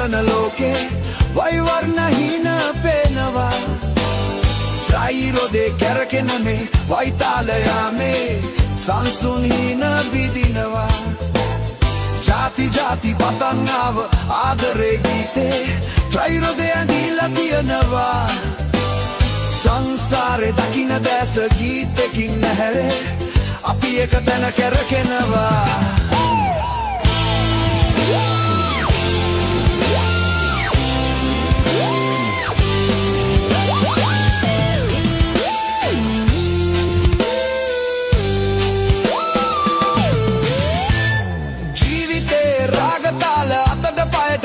සලන ලෝකේ වෛවර්ණහීන පේනවා ත්‍රෛරෝදේ කැරකෙන මේ වෛතාලයාමේ සංසුන්හීන බිදිනවා ජාති ජාති පතංගාව ආදරේ ගීතේ ත්‍රෛරෝදේ ඇඳිලා තියනවා සංසාරේ දකින්න දැස ගීතකින් නැහැරේ අපි එක තැන කැරකෙනවා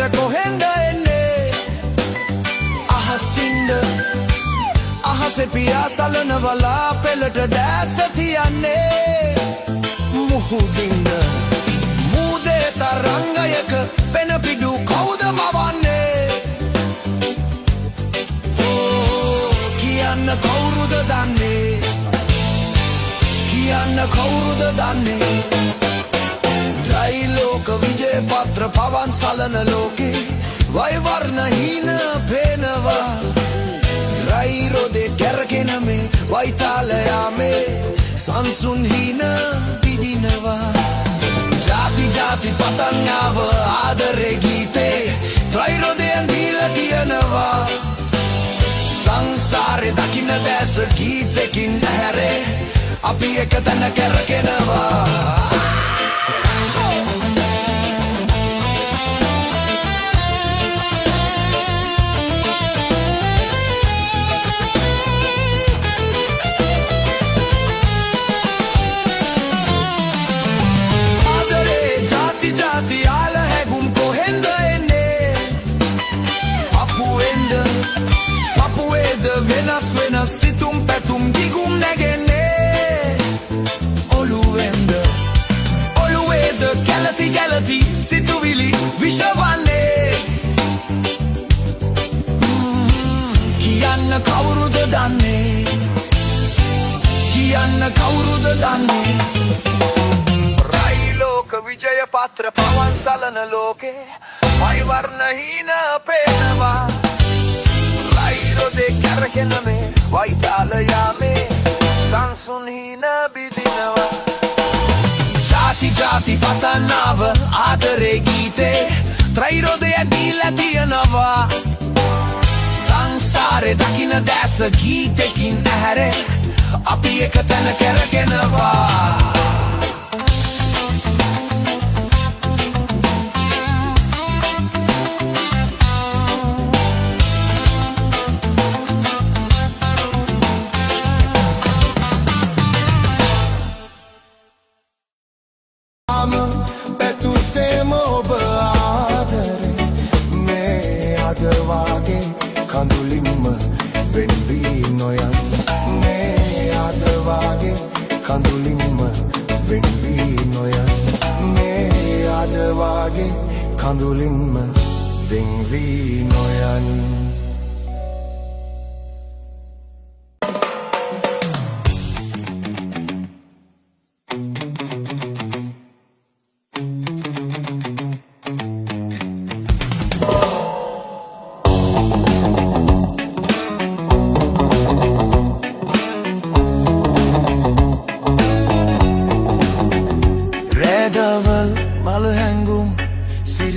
කොහෙන්ද එන්නේ අහසින්ද අහසේ පියාසලන වලා පෙළට දැස තියන්නේ මුහුදින්ද මුදේ තරංගයක පෙන පිඩු කවුද මවන්නේ කියන්න කවුරුද දන්නේ කියන්න කවුරුද දන්නේ त्रैलोक विजय पत्र पवन सलन लोके वैवर्णहीन पेनवा त्रैरोदे कॅरकेन मे वैतालया मे संसुन्हीन बिदिनवा जाति जाति पतंगाव आदरे गीते त्रैरोदे अंधीला तियनवा संसारे दकिन දැස गीतකින් නැහැරේ අපි එක තැන කැරකෙනවා වෙනස් වෙනස් සිතුම් පැතුම් දිගුම් නැගෙන්නේ ඔළුවේද කැලති කැලති සිතුවිලි විෂවන්නේ කියන්න කවුරුද දන්නේ කියන්න කවුරුද දන්නේ त्रैलोक विजय पत्र पवन सलन लोके वैवर्णहीन पेनवा त्रैरोदे कॅरकेन मे वैतालया मे संसुन्हीन बिदिनवा जाति जाति पतनाव आदरे गीते त्रैरोदे ඇඳිලා තියනවා සංසාරේ දකින්න දැස ගීතකින් නැහැරේ අපි එක තැන කැරකෙනවා කඳුලින්ම වෙන් වී නොයන් මේ අද වාගේ කඳුලින්ම වෙන් වී නොයන් මේ අද වාගේ කඳුලින්ම වෙන් වී නොයන්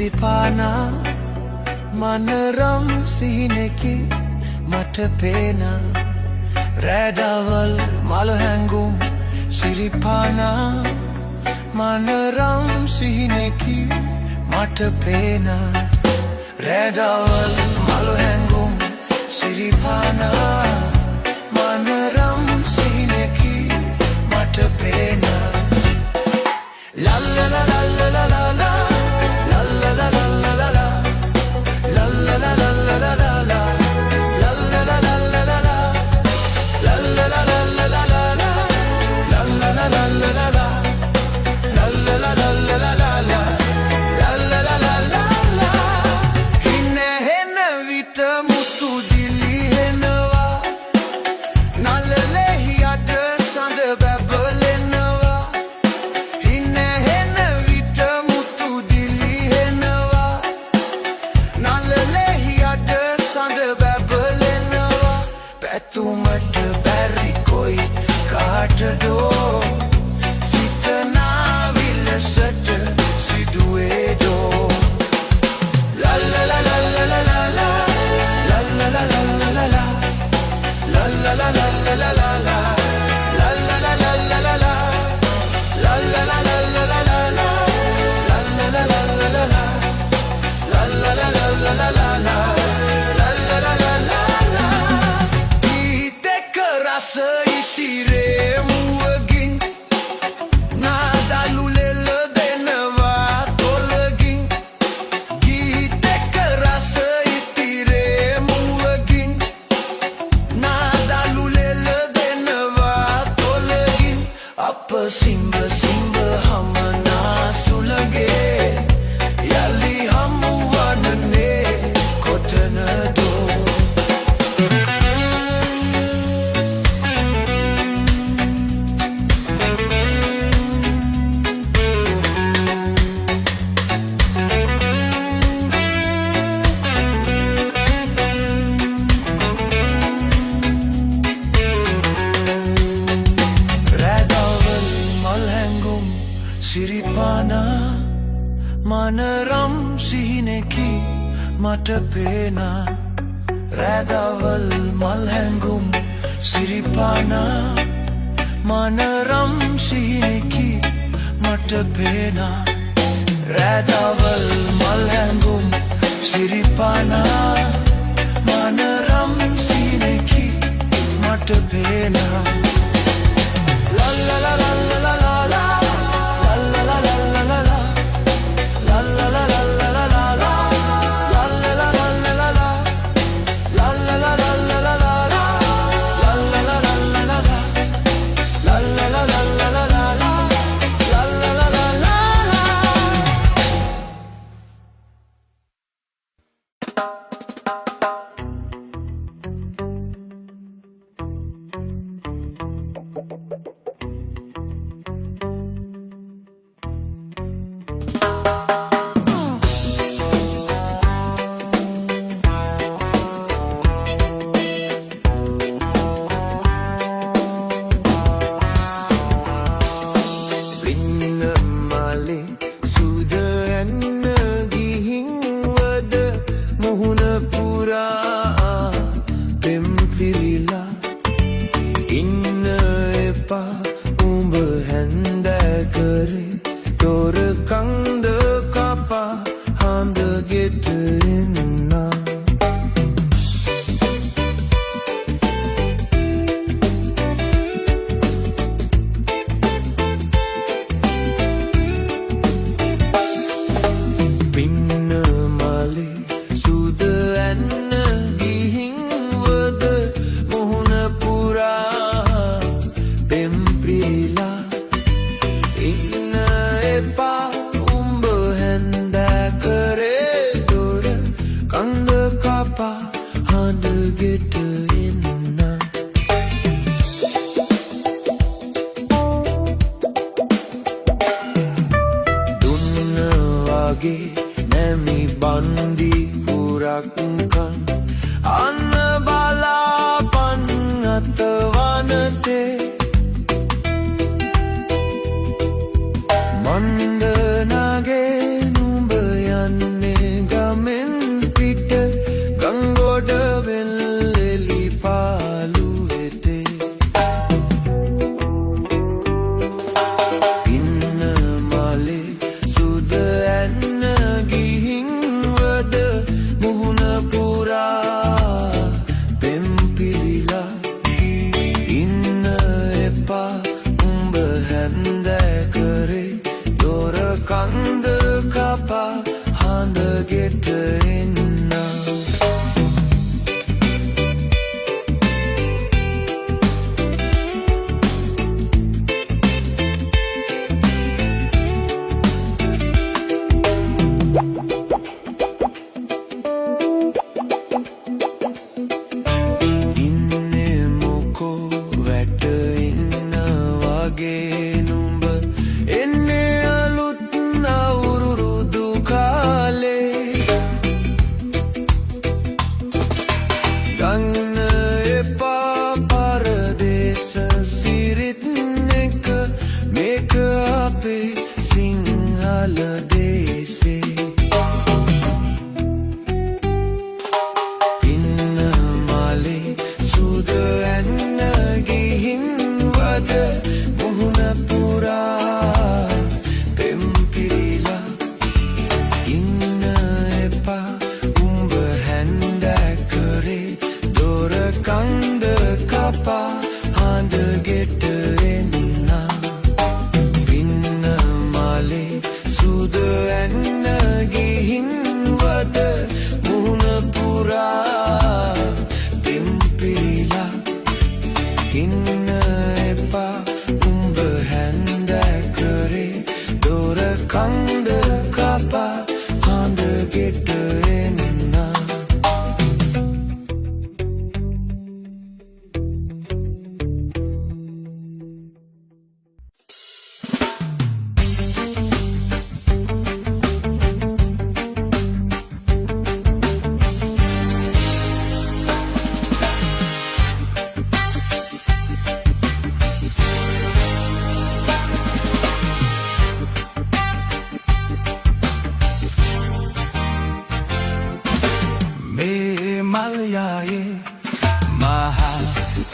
සිරිපානා මනරම් සිහිනෙකි මට පේනා රැඩවල් මල හැංගුම් සිරිපානා මනරම් සිහිනෙකි මට පේනා රැඩවල් මල හැංගුම් සිරිපානා මනරම් සිහිනෙකි මට පේනා ලල්ලලලලලලලා හින හෙන විට මුතු දිලි හෙනවා Simba simba hamana sulage yali hamuwanane kotana do Siripana manaram sihineki mata pena Radaval malhangum Siripana manaram sihineki mata pena Radaval malhangum Siripana manaram sihineki mata pena La la la la la la la la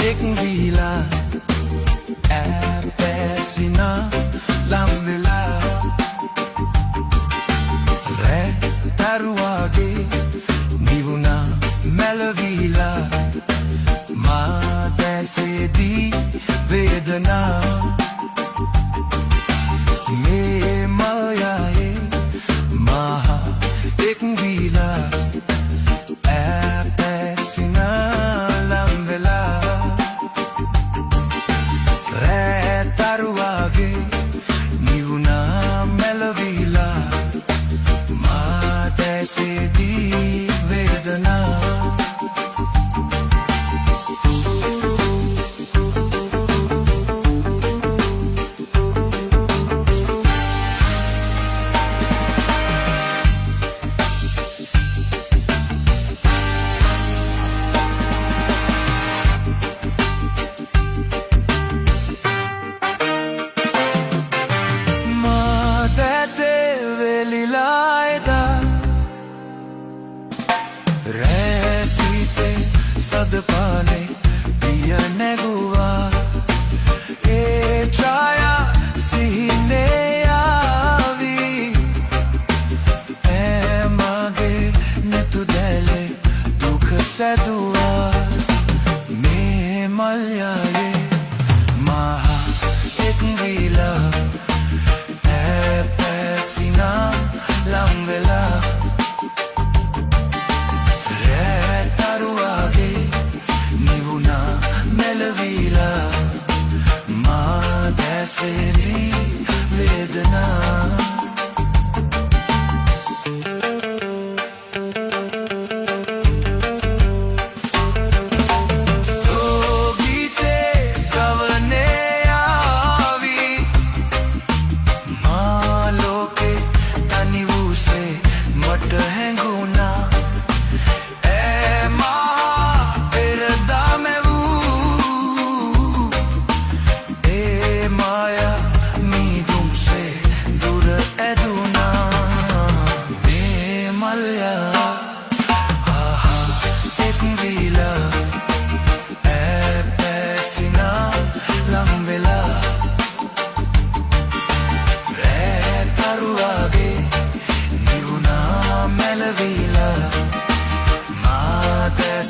एक villa ऐसिना लंबेला re taruage nivuna melavila ma tese di vedana me mayaye maha ek vila ऐसिना लंबेला re taruage nivuna melavila से दी वेदना Resite sadpane pia negua e traya sihine avi e mage netu dele dukh sadua me malyaye maha ek vila e pesina lambela से दी वेदना सोगीते सवने आवी मालो के तनिवू से मट है गुना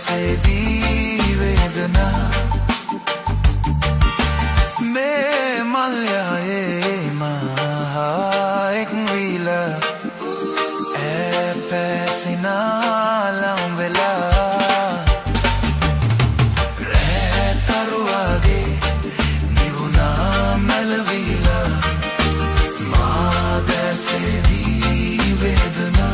से दी वेदना मैं मलयाए महा एक विला ए पैसिना लंबेला रे तरुआगे निवुना मेलविला माँ से दी वेदना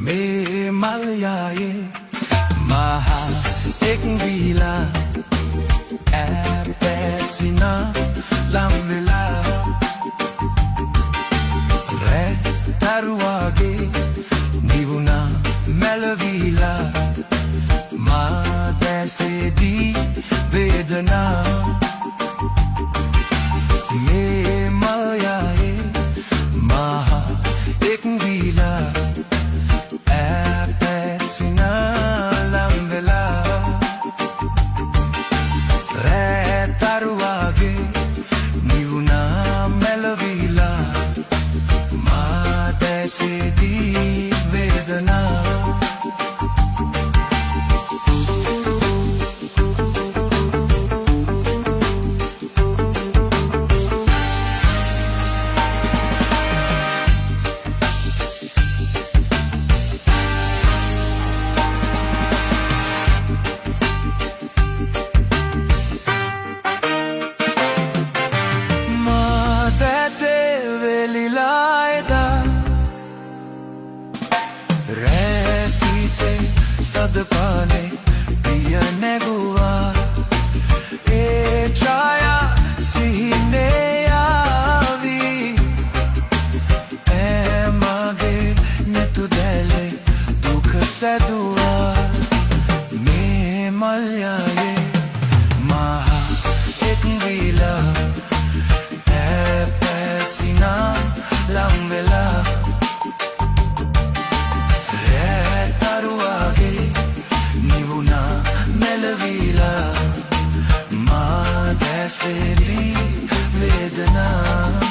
Me malyaye maha ek vila pesina lambela re taruage nivuna melavila ma tese di vedana me malyaye maha ek vila pesina lambela re taruage nivuna melavila ma tese di vedana තද පානේ පිය නැගුවා ඒ ඡායා සිහිනේ ආවී මගේ නෙතු දැලේ දුක සැදුවා මේ මල්යායේ මහා එක් විලා පැසිනා ලං වෙලා රැතරුවාගේ නිවුණා මෙලවිලා මා දැසෙදී වේදනා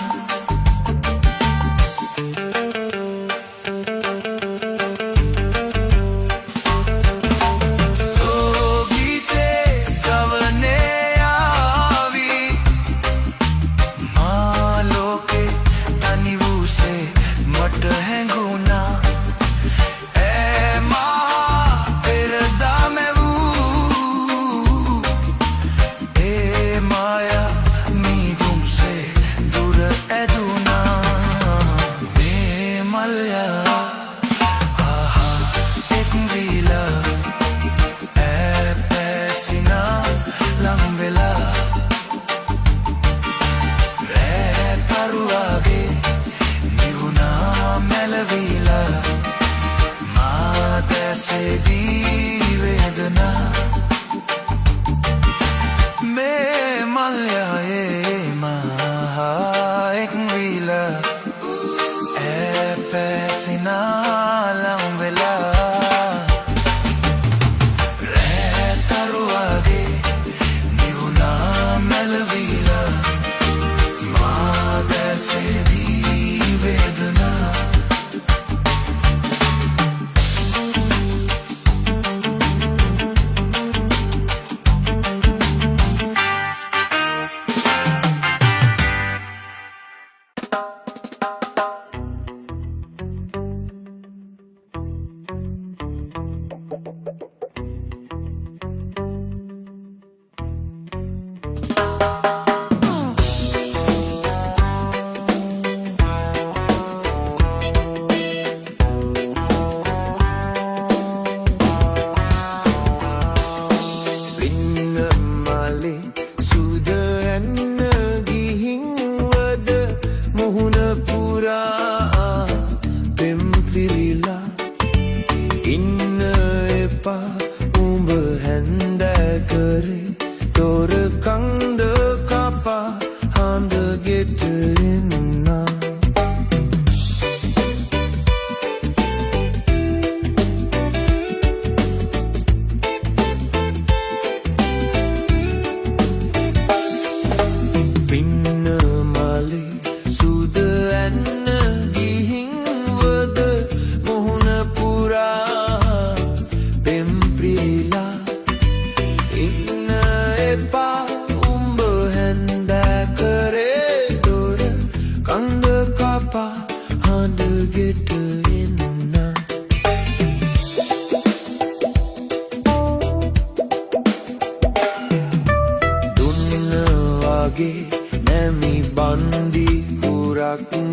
නැමි බන්දි කුරක්කන්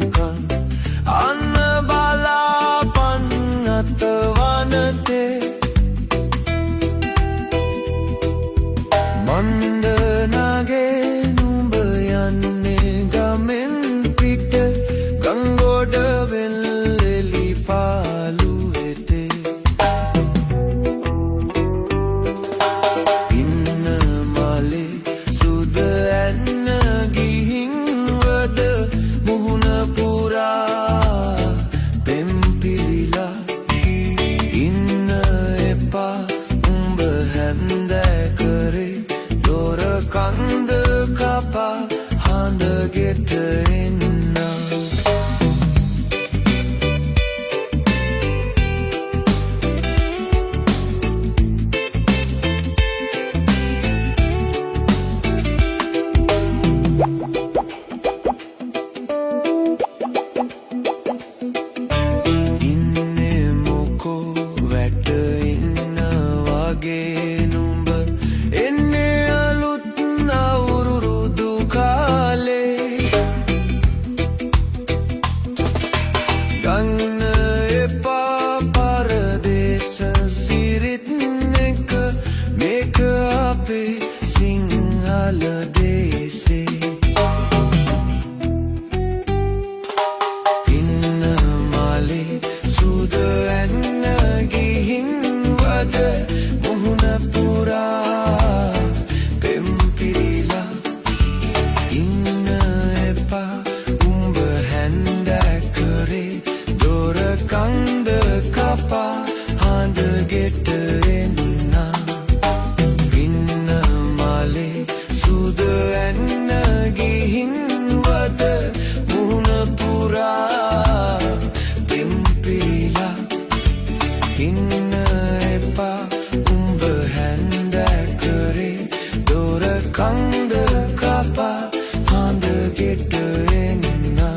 අන්න බලාපන් අතවනතේ මන්දනගේ නුඹ යන්නේ ගමෙන් පිට ගංගොඩ වෙල්ලෙලි පාලු වෙතේ ඉන්න මලේ සුද ඇන්න ගිහින් වද මුහුණ පුරා පෙම් පිරිලා ඉන්න එපා උඹ හැන්දෑ කරේ දොර කන්ද කපා හඳ ගෙට එන්න ගන්න එපා පරදේශ සිරිත් ගෙට එන්නා පින්න මාලේ සුද ඇන්න ගිහින් වද මුහුණ පුරා පෙම්පිරිලා ඉන්න එපා උඹ හැන්ද කරේ දොර කන්ද කපා හඳ ගෙට එන්නා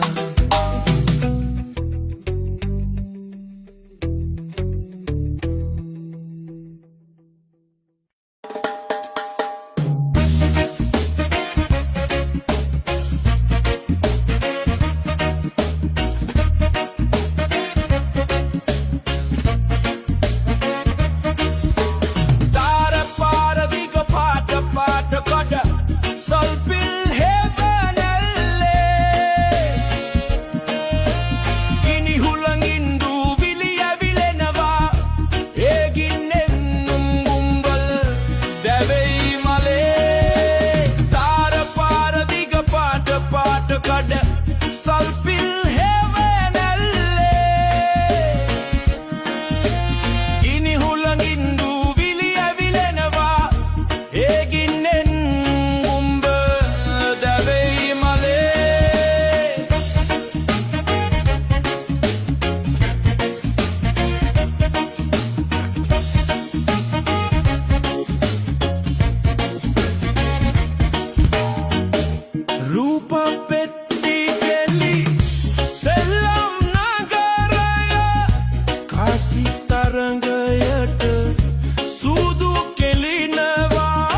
සල්පිල් හෙවනල්ලේ ගිනි හුළඟින් දූවිලි ඇවිලෙනවා ඒ ගින්නෙන් උඹල දැවෙයි මලේ තාර පාර දිග පාට පාට කඩ සල්පිල් හෙවනල්ලේ ගිනි හුළඟින් දූවිලි ඇවිලෙනවා ඒ ගින්නෙන් රූප පෙට්ටි කෙලි සෙල්ලම් නගරය කාසි තරඟයට සූදු කෙලිනවා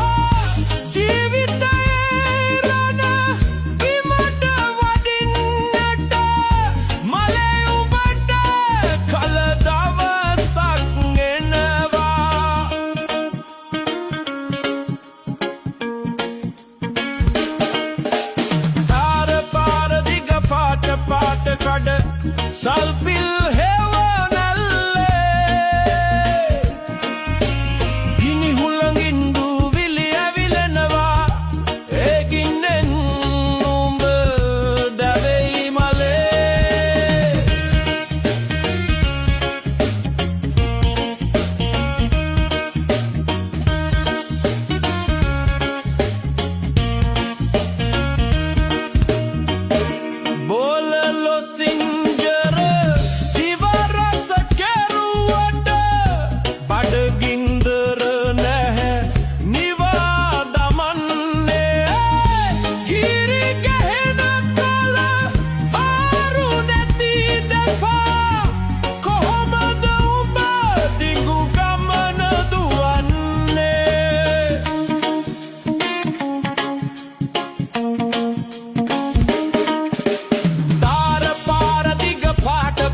ජීවිතයේ රණ බිමට වඩින්නට මලේ උඹට කල දවසක් එනවා පාට කඩ සල්පිල් හෙවනල්ලේ ගිනි හුළඟින් දූවිලි ඇවිලෙනවා ඒ ගින්නෙන් උඹ දැවෙයි මලේ සිංජර දිවරස කෙරුවට බඩගින්දර නැහැ නිවා දමන්නේ ගිරි ගැහෙන කල පාරු නැති දෙපා කොහොමද උඹ දිගු ගමන දුවන්නේ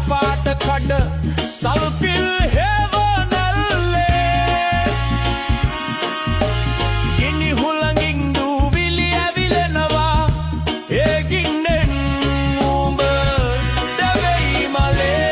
පාට කඩ සල්පිල් හෙවනල්ලේ ගිනි හුළඟින් දූවිලි ඇවිලෙනවා ඒ ගින්නෙන් උඹ දැවෙයි මලේ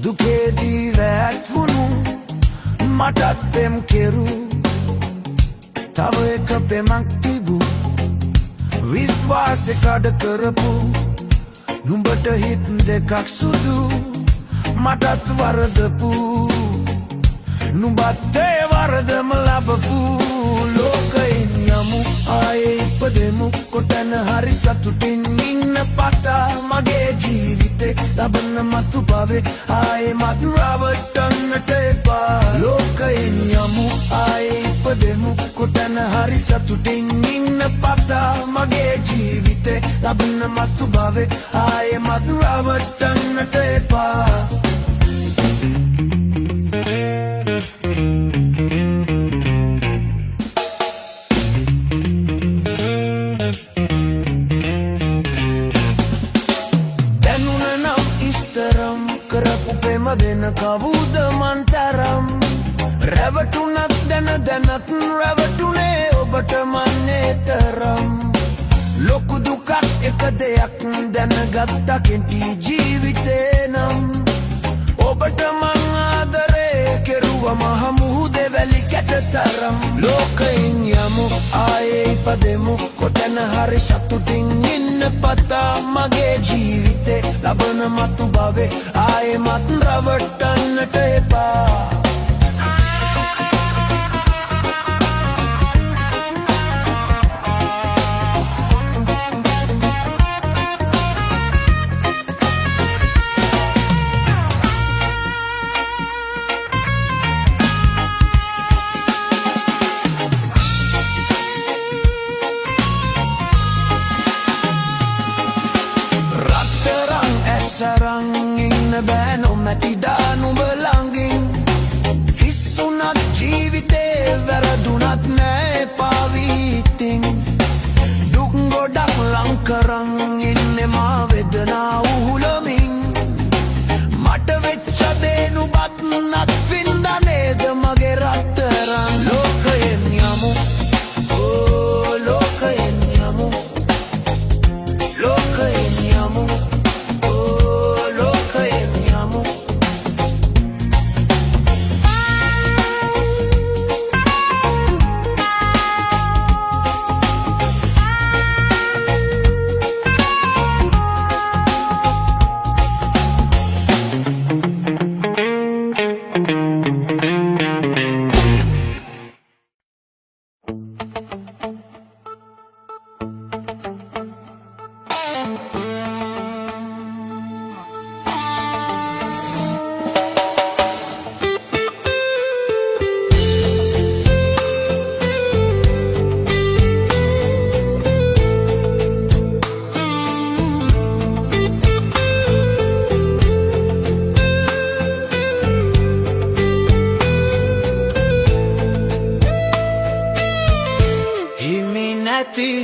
දුකේදී වැටුණු මටත් පෙම් කෙරු තව එක පෙමක් තිබු විශ්වාසෙ කඩ කරපු නුඹට හිත් දෙකක් සුදු මටත් වරදපු නුඹත් ඒ වරදම ලබපු ලෝකයෙන් යමු ආයේ ඉපදෙමු කොතැන හරි සතුටින් ඉන්න පතා මගේ ජීවිතේ ලබන මතු භවේ ආයේ මත් රවටන්නට එපා ලෝකයෙන් යමු ආයේ ඉපදෙමු කොතැන හරි සතුටින් ඉන්න පතා මගේ ජීවිතේ ලබන මතු භාවේ ආයෙමත් රවටන්නට එපා කරපු පෙම දෙන කවුද මන්තරම් රැවටුනත් දැන දැනත් රැවටුනේ ඔබට මන්නේ තරම් ලොකු දුකක් එක දෙයක් දැනගත්තා කෙටි ජීවිතේ නම් ඔබට මං ආදරේ කෙරුවා මහ මුහුදේ වැලි කැට තරම් ලෝකයෙන් යමු ආයේ ඉපදෙමු කොතැන හරි සතුටින් ඉන්න පතා මගේ ජීවිතේ ලබන මතු භාවේ ආයෙමත් රවටන්නට එපා sarang ඉන්න බෑ නොමැති දානුඹ ළඟින් හිස්සුනත් ජීවිතේ වැරදුනත් නෑ පාවිතින් දුක් ගොඩක් ලං කරන් ඉන්නේ මා වේදනා උහුලමින් මට වෙච්ච දේ නුඹත් නත් වින්දා නේද මගේ රත්තරන් ලෝකයෙන් යමු ඕ ලෝකයෙන් යමු ලෝකයෙන් යමු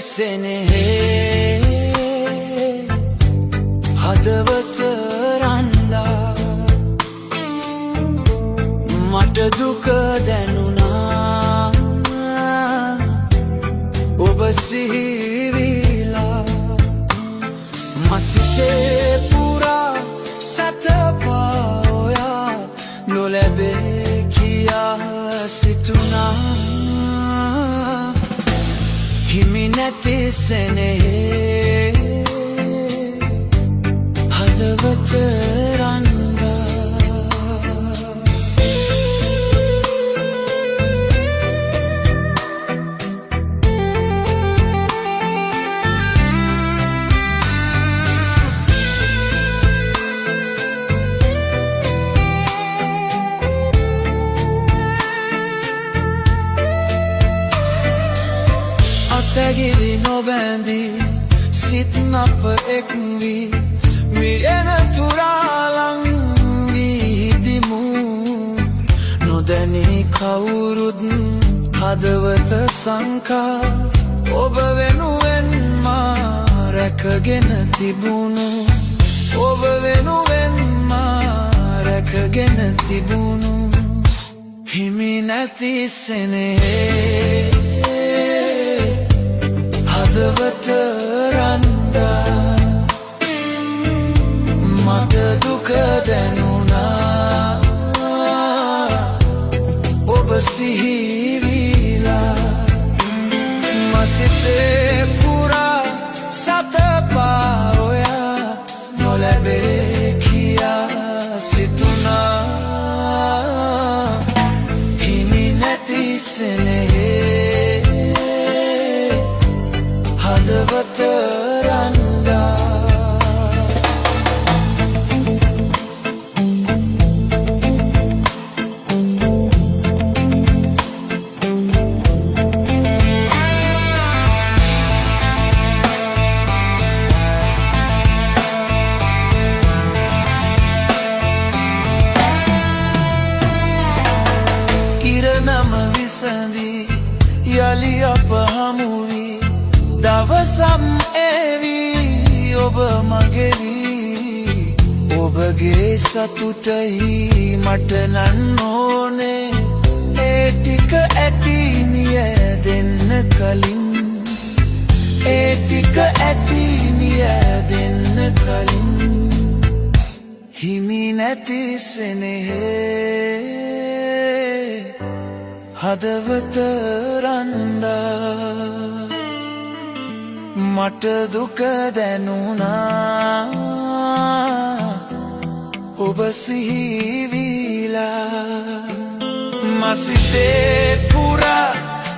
සෙනෙහේ හදවත රන්දා මට දුක දැනුණා ඔබ සිහිවිලා මසිතේ පුරා සතපාෝයා නොලැබේ කියා සිතුනා හිමි නැති සෙනෙහේ හදවත රන්දා තැගිලි නොබැඳී සිත් අප එක්වී මියන තුරාලං වී හිදිමු නොදැනී කවුරුත් හදවත සංකා ඔබ වෙනුවෙන් මා රැකගෙන තිබුණු ඔබ වෙනුවෙන් මා රැකගෙන තිබුණු හිමි නැති සෙනෙහේ හදවත රන්දා මට දුක දැනුණා ඔබ සිහිවිලා මසිතේ පුරා සතපාෝයා නොලැබේ කියා සිතුනා හිමි නැති සෙනෙහේ හදවත රන්දා සතුටයි මට නන් ඕනේ ඒ ටික ඇති මිය දෙන්න කලින් ඒ ටික ඇති මිය දෙන්න කලින් හිමි නැති සෙනෙහේ හදවත රන්දා මට දුක දැනුණා ඔබ සිහිවිලා මසිතේ පුරා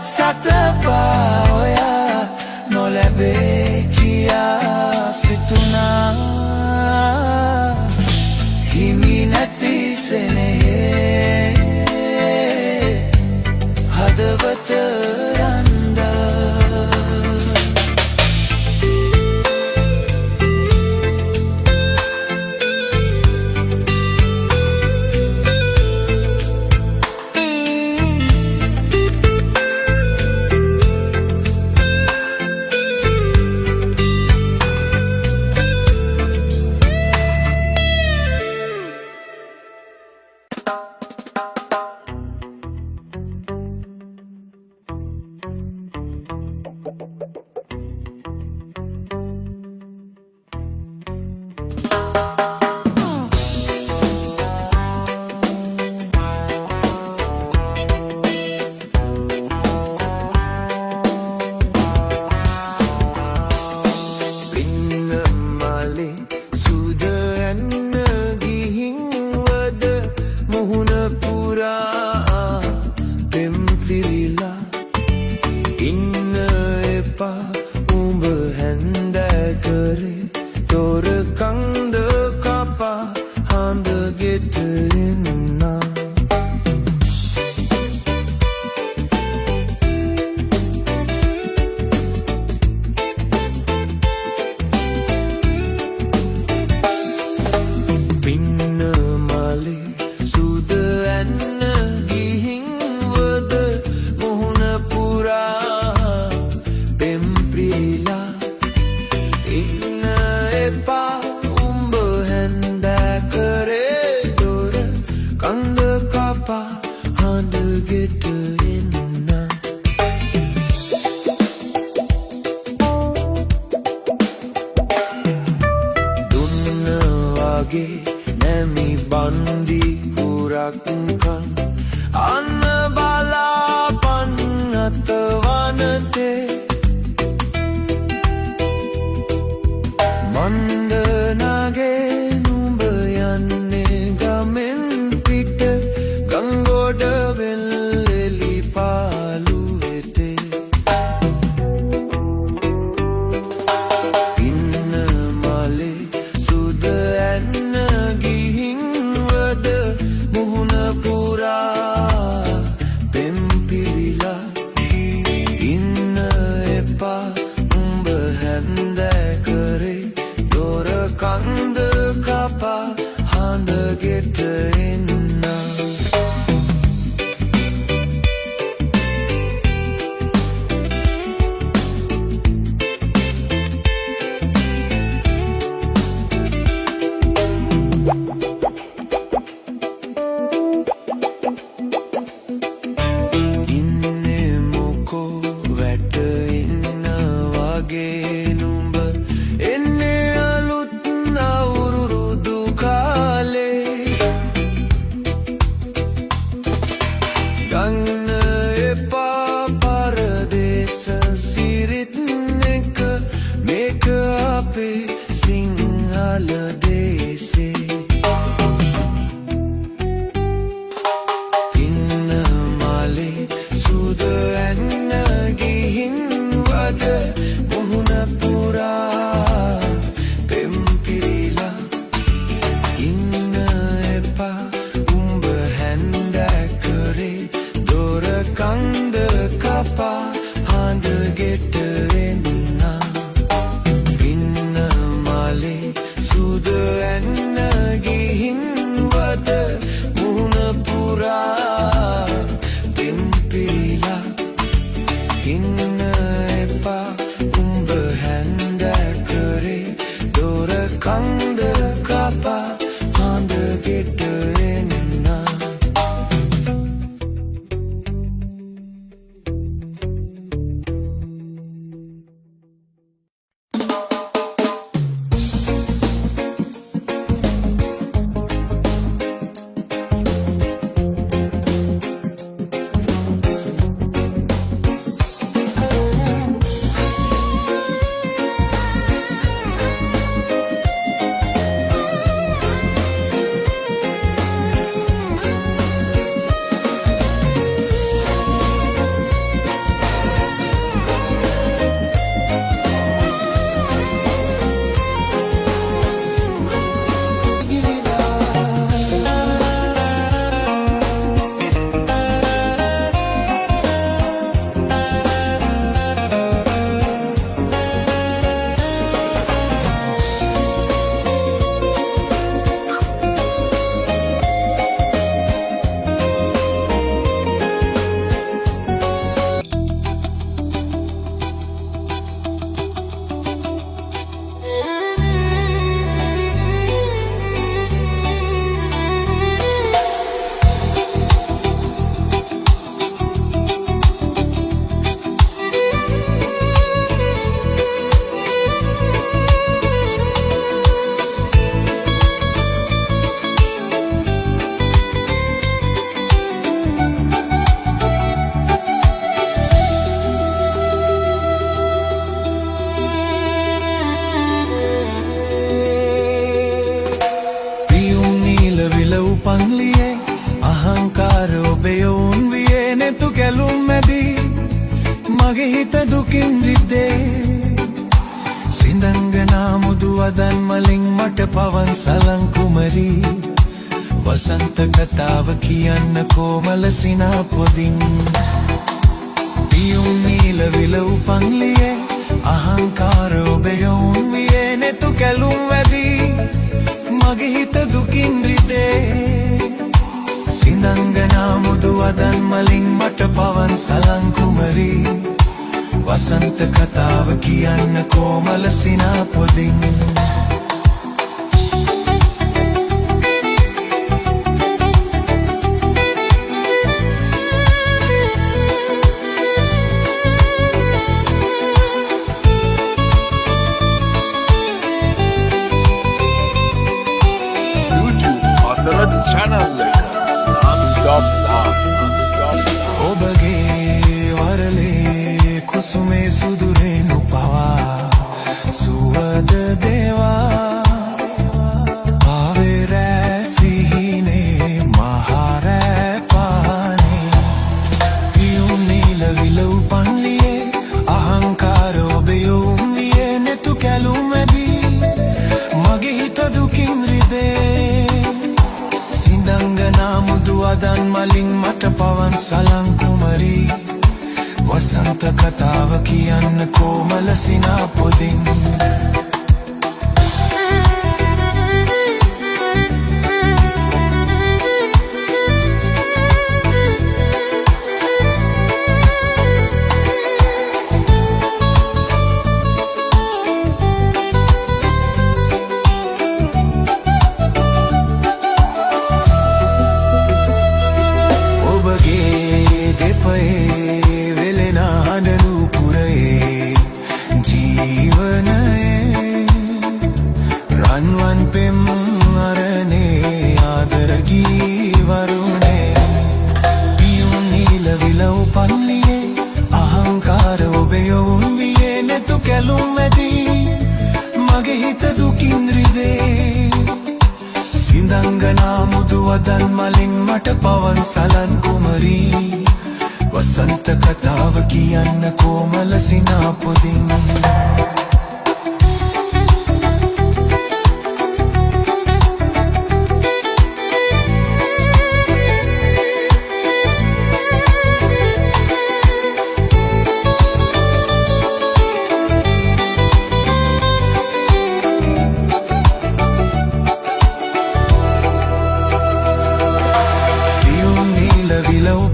සතපා ඔයා නොලැබේ කියා සිතුනා හිමි නැති සෙනෙහේ හදවත රන්දා නැමි බන්දි කුරක්කන් අන්න බලාපන් අතවනතේ මන්දනගේ නුඹ යන්නේ ගමෙන් පිට ගංගොඩ වෙල්ලෙලි පාලු වෙතේ ඉන්න මලේ සුද ඇන්න ගිහින් වද මුහුණ පුරා පෙම් පිරිලා ඉන්න එපා උඹ හැන්දෑ කරේ දොර කන්ද කපා හඳ ගෙට එන්න කන්ද කපා හඳ ගෙට එන්න ඉන්න දුකින් රිද්දේ සිඳංගනා මුදු අදන් මලින් මට පවන් සලං කුමරී වසන්ත කතාව කියන්න කොමල සිනා පොදින් පියුම් නීල විල උපන්ලියේ අහංකාර ඔබේ යොවුන් වියේ නෙතු කැලුම් වැදී මගේ හිත දුකින් රිදේ සිඳංගනා මුදු අදන් මලින් මට පවන් සලං කුමරී වසන්ත කතාව කියන්න කොමල සිනා පොදින් channel non-stop love. ඔබගේ වරලේ කුසුමේ සුදුරෙනු පවා සුවද දේවා ආවේ රෑ සිහිනේ මහරෑ පානේ පියුම් නීල විල උපන්ලියේ අහංකාර ඔබේ යොවුන් වියේ නෙතු කැලුම් වැදී මගේ හිත දුකින් රිදේ සිඳංගනා මුදු අදන් මලින් මට පවන් සලං කුමරී වසන්ත කතාව කියන්න කොමල සිනා පොදින් රන්වන් පෙම් අරනේ ආදරගී වරුනේ පියුම් නීල විල උපන්ලියේ අහංකාර ඔබේ යොවුන් වියේ නෙතු කැලුම් වැදී මගේ හිත දුකින් රිදේ සිඳංගනා මුදු අදන් මලින් මට පවන් සලන් කුමරී වසන්ත කතාව කියන්න කොමල සිනා පොදින්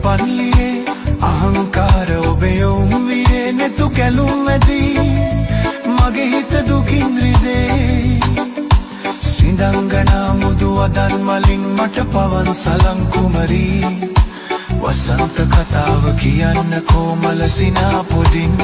උපන්ලියේ අහංකාර ඔබේ යොවුන් වියේ නෙතු කැලුම් වැදී මගේ හිත දුකින් රිදේ සිඳංගනා මුදු අදන් මලින් මට පවන් සලං කුමරී වසන්ත කතාව කියන්න කොමල සිනා පොදින්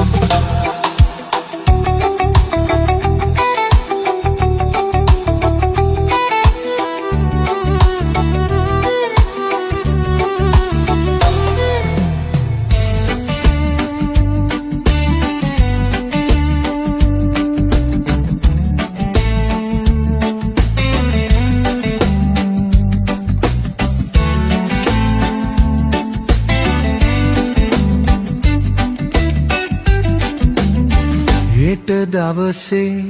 හෙට දවසේ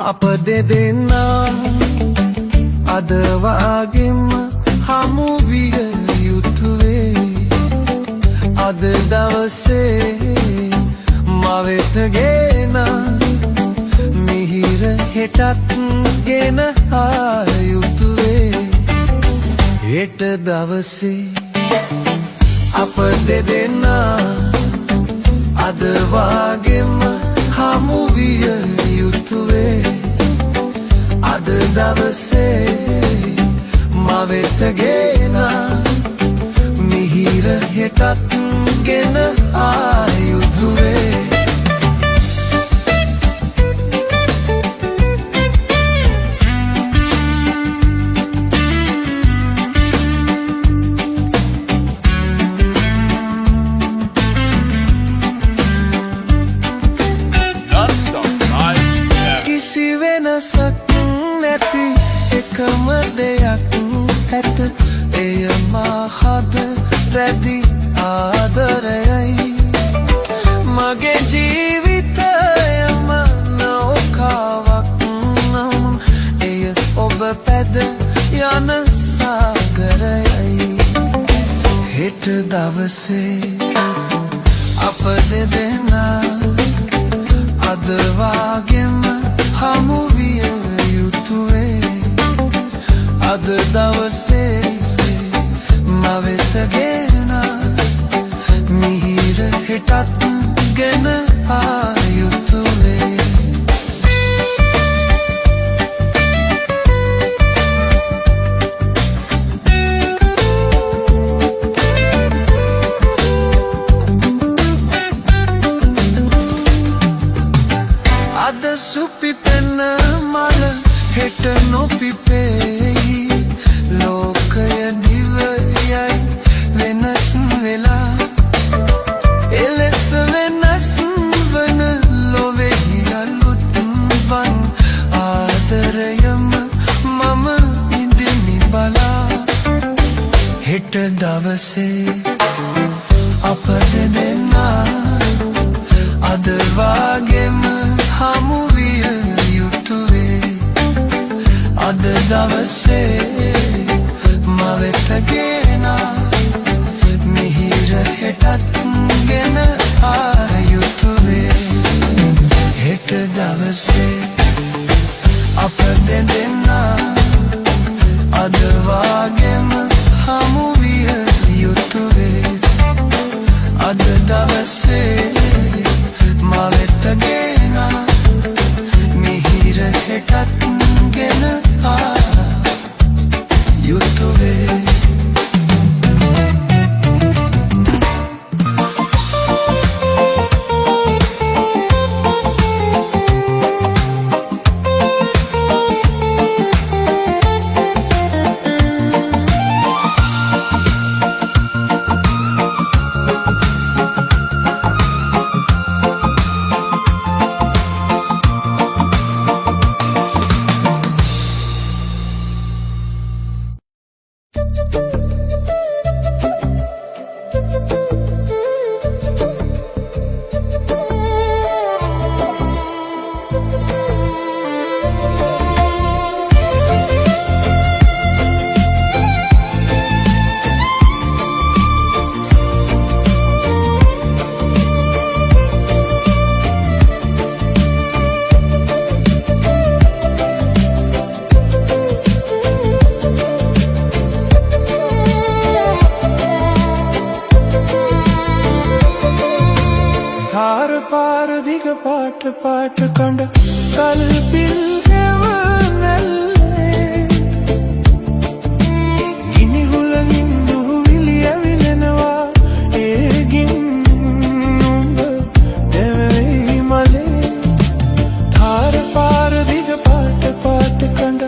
අප දෙදෙනා අද වගේම හමු විය යුතුවේ අද දවසේ මවෙත ගෙන මිහිර හෙටත් ගෙන ආ යුතුවේ හෙට දවසේ අප දෙදෙනා අද වගේම හමු විය යුතුවේ අද දවසේ මවෙත ගෙන මිහිර හෙටත් ගෙන ආ යුතුවේ නැති එකම දෙයක් ඇත එය මහද රැදි ආදරයයි මගේ හෙට දවසේ අප දෙදෙනා අද වාගෙම හමු විය යුතුවේ. අද දවසේ මවෙත ගෙනා මිහිර හෙටත් ගෙන ආ යුතුවේ. අද සුපිපෙන මල හෙට නොපිපෙයි. ලෝකය දිවයයි වෙනස් වෙලා එලෙස වෙනස් වන ලොවෙහි අලුත් වන් ආදරයම මම ඉදිමි බලා. හෙට දවසේ අප දෙදෙනා අද වාගෙම හමු විය යුතුවේ. අද දවසේ මවෙත ගෙනා මිහිර හෙටත් ගෙන ආ යුතුවේ. හෙට දවසේ අප දෙදෙනා අද වාගෙම හමු විය යුතුවේ. අද දවසේ මවෙත ගෙනා මිහිර හෙටත් ගෙන ආ යුතුවේ. තාර පාර දිග පාට පාට කඳ සල්පිල් හැවනල්ලේ. ගිනි හුලඟින් දුහුවිලි ඇවිලෙනවා ඒ ගින්නුඹ දැවෙයි මලේ. තාර පාර දිග පාට පාට කඳ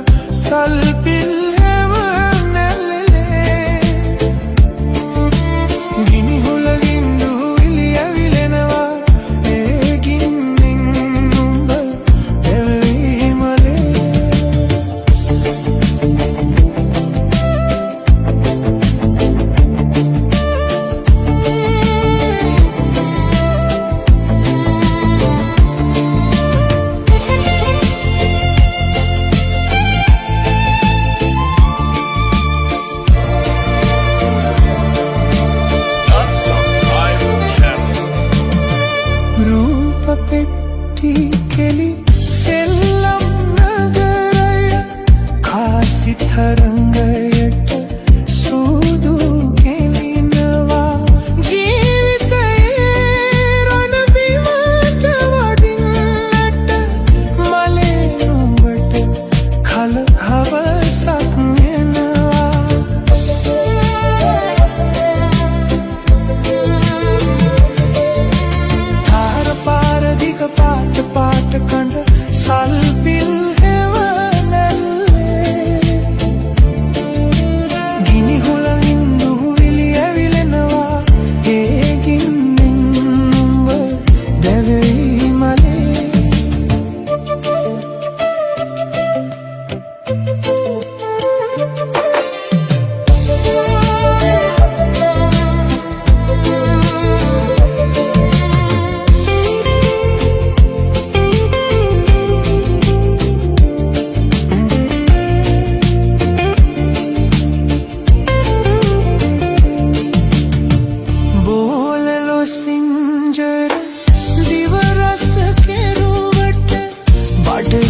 සල්පිල් හැවනල්ලේ. ගිනි හුලඟින් දුහුවිලි ඇවිලෙනවා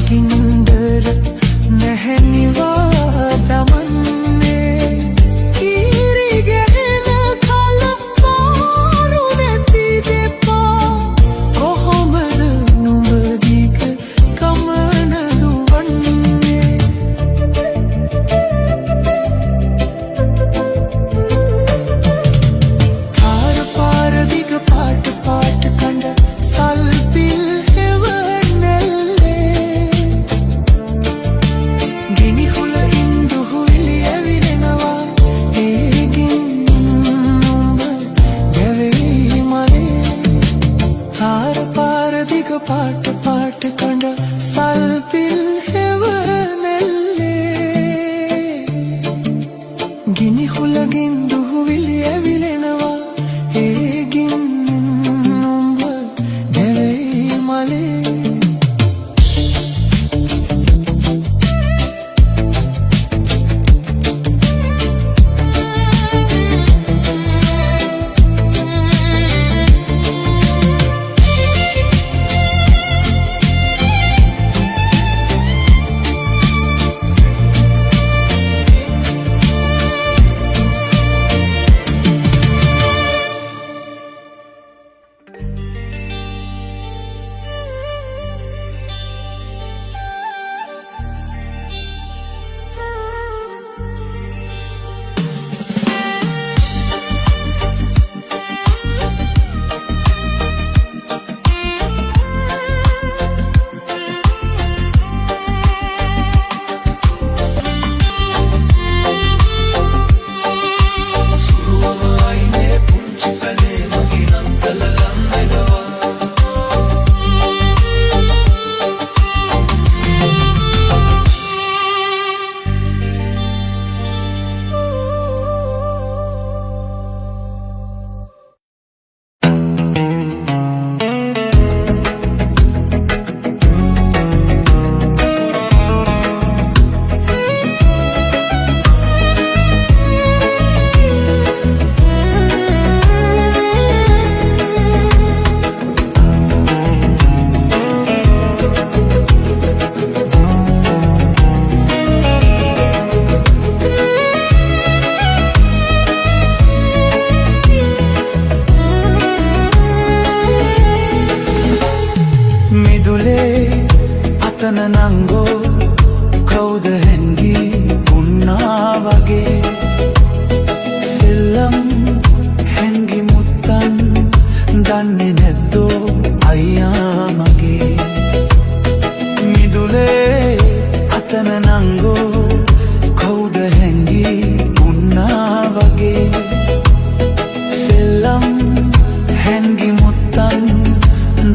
ගින්දර නැහැනිවා දමන්නේ කීරි ගැහෙන කල පාරු නැති දෙපා කොහොමද නුඹ දිග ගමන දුවන්නේ පාර පාර දිග පාට පාට කඳ සල්පිල් පාට පාට කඳ සල්පිල් හෙවනැල්ලේ ගිනි හුලකින් දුහුවිලි ඇවිලෙනවා ඒ ගින්නෙන් නුඹ දැවෙයි මලේ අතන නංගෝ කවුද හැන්ගී උන්නා වගේ සෙල්ලම් හැන්ගි මුත්තන් දන්නේ නැද්දෝ අයියා මගේ මිදුලේ අතන නංගෝ කවුද හැන්ගී උන්නා වගේ සෙල්ලම් හැන්ගි මුත්තන්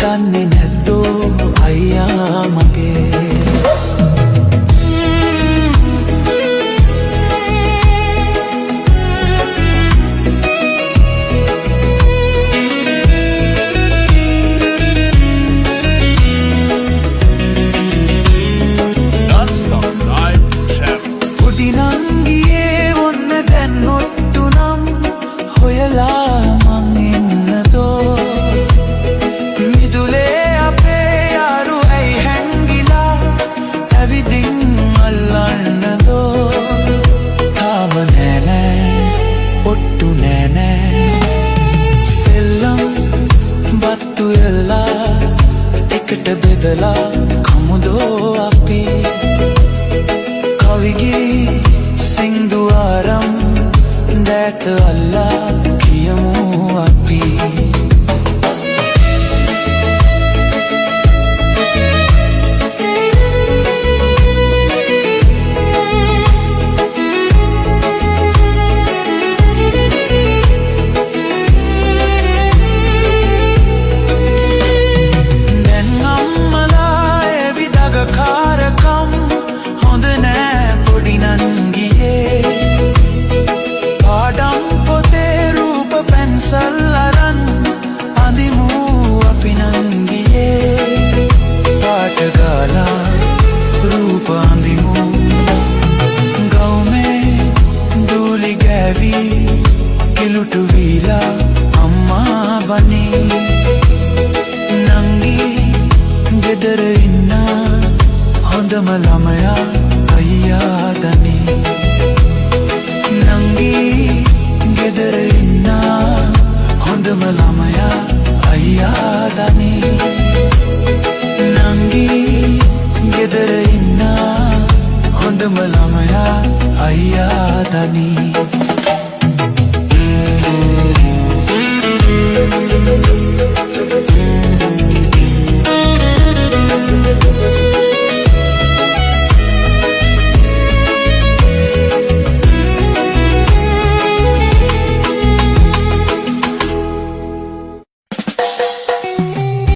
දන්නේ නැද්දෝ අයියා මගේ කමුදෝ අපි කවිගී සිංදුවාරම් දැත අල්ලා කියමු අපි හොඳම ළමයා අයියා දනී නංගී ගෙදර ඉන්න හොඳම ළමයා අයියා